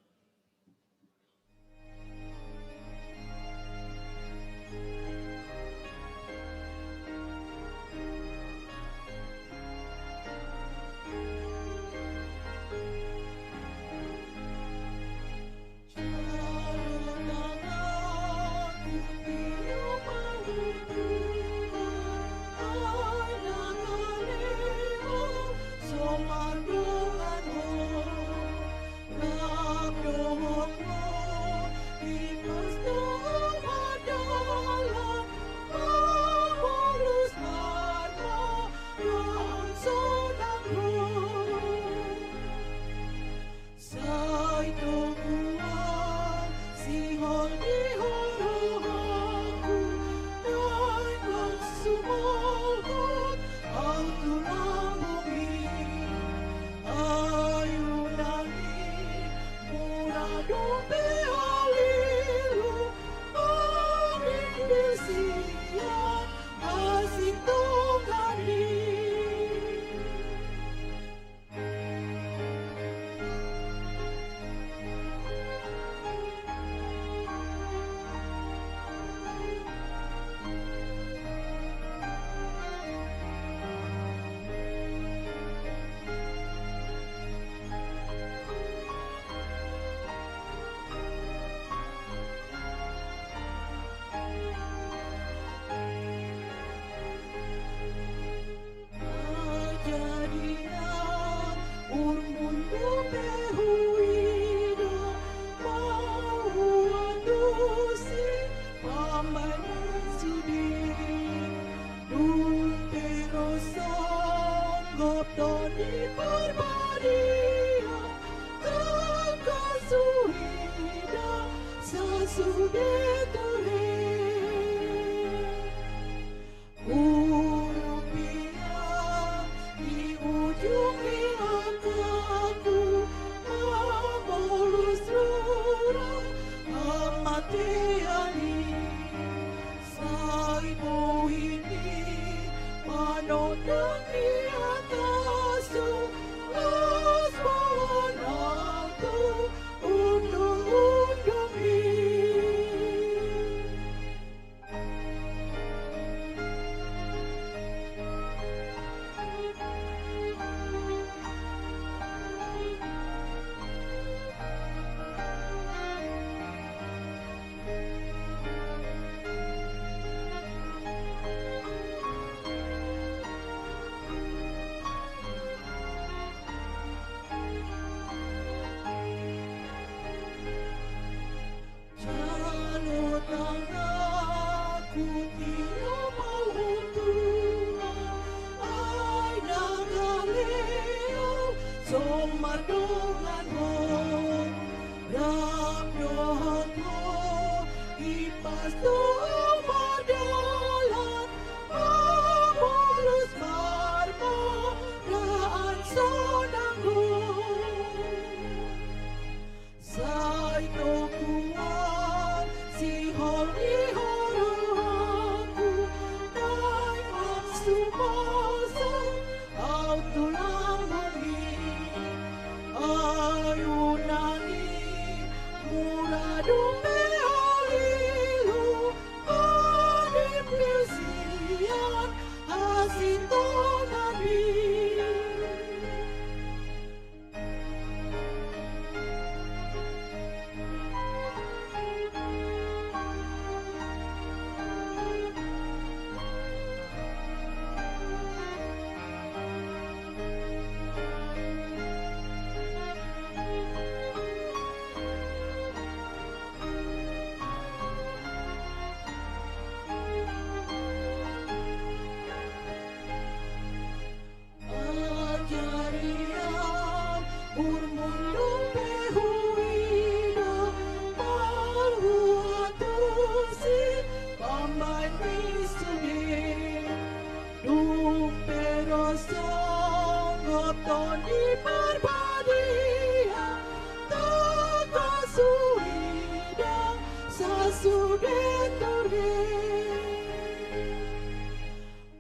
sudetore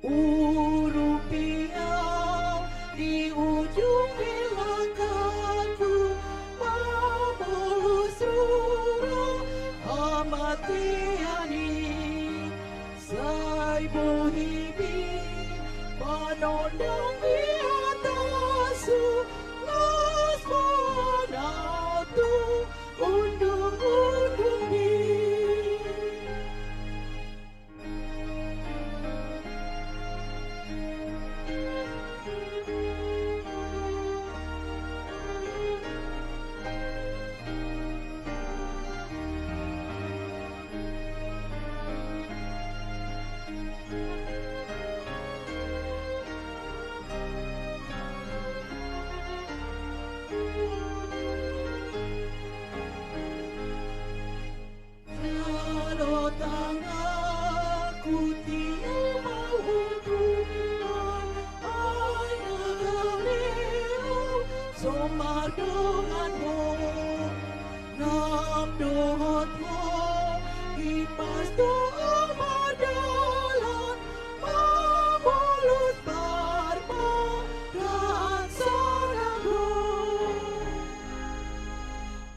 urupia di ujung belakangku mamulus rura amatiani sai bohimi panondang di atasu las monautu undung-undungi Kalau tanganku tiada hubungan ayah somar denganmu nam dohotmu kipas doa madalan mamulus barba dan sarangmu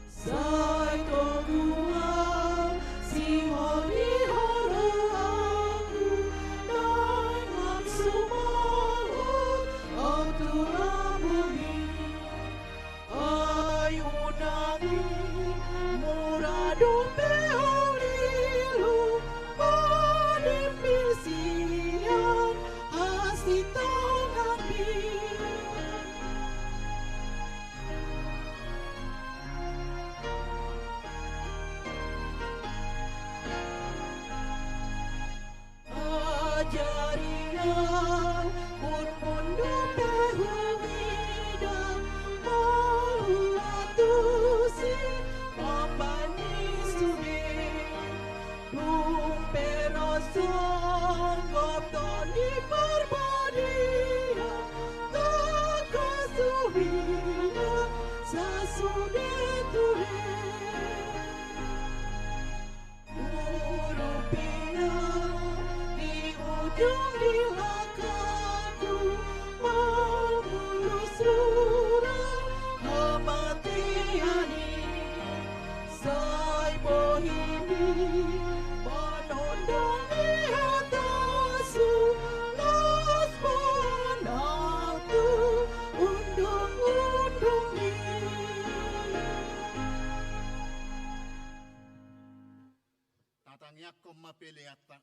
sai togua si hori haraku dalam semangat auturabumi ayunani muradu peorilu pademisian asitangami Ajaria urmundo perumida maulatusi mambani sude dumperoson goptoni barbaria takasuhina sasude ture urupia di ujung belakangku mamulus rura amatiani sai bohimi panondang di atasu las monautu undung-undungi Tatangyak ko mapiliata.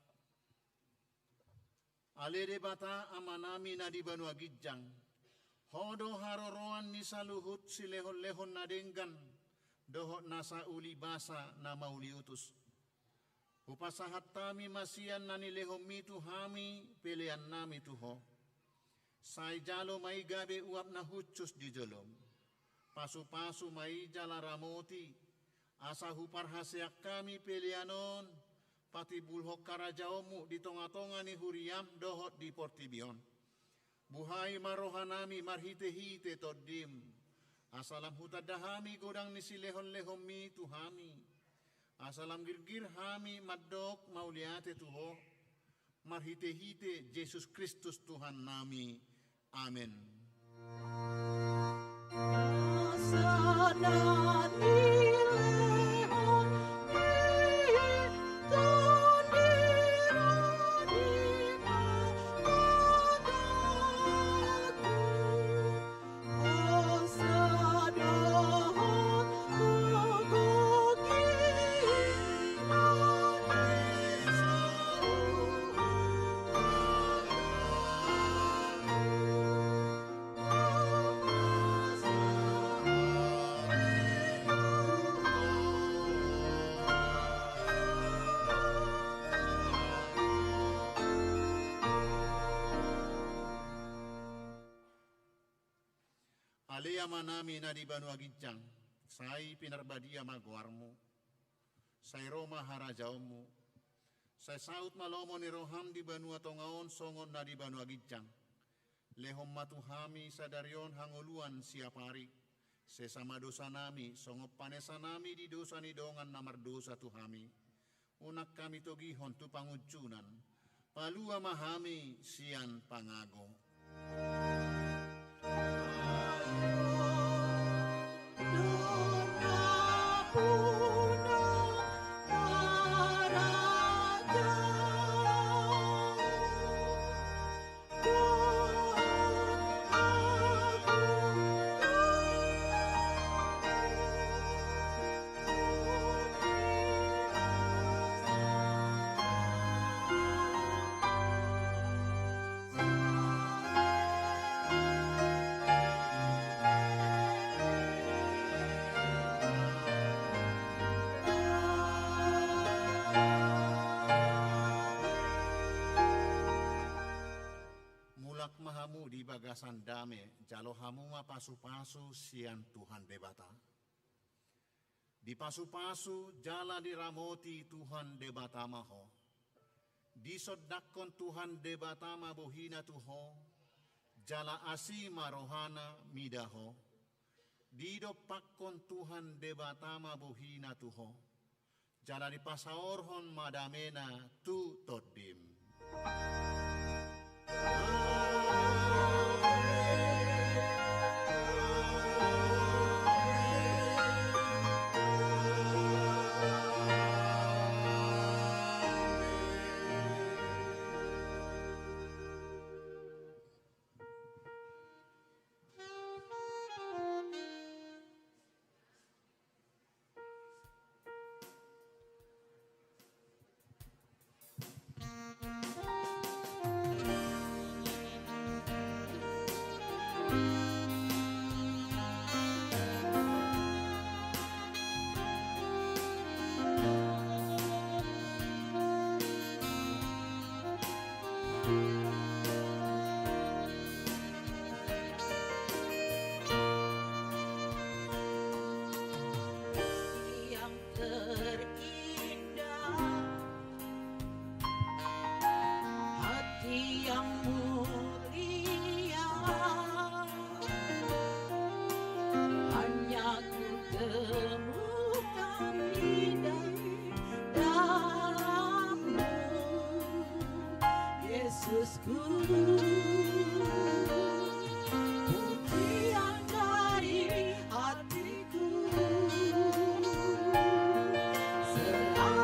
Alede bata amanami na di Banua Gijang. Hodo haroroan ni saluhut si lehon-lehon na denggan. Dohot nasa uli basa na mauli utus. Upasahat tami masian na ni lehom mitu hami pilihan nami tuho. Sai jalo may gabe uap na hucus di jolom. Pasu-pasu may jala ramoti. Asa huparhasiak kami pilihanon. Pati bulhok karajaomu di tonga-tonga ni huriam dohot di portibion. Buhay marohanami marhite-hite toddim. Asalam hutadahami godang ni silehon-lehon mi tuhami. Asalam girgir hami maddok mauliate tuho. Marhite-hite Yesus Kristus Tuhan nami. Amin. Alea manami na di Banua Gijang, sai pinarbadia magwarmu, sai Roma harajaumu, sai saut malomo ni roham di Banua Tongaon songon na di Banua Gijang, lehom matuhami sadarion hangoluan siapari, sesama dosa nami, songop panesa nami di dosa ni dongan namar dosa tuhami, unak kami togi hontu pangucunan, palua mahami sian pangago. Mahamu di bagasan dame, jalo hamu ma pasu-pasu sian Tuhan debata. Di pasu-pasu jala diramoti Tuhan debata maho. Di sodakon Tuhan debata ma bohina tuho, jala asi marohana midaho. Di dopakon Tuhan debata ma bohina tuho, jala di pasaorhon madamena tu todim. Yesusku.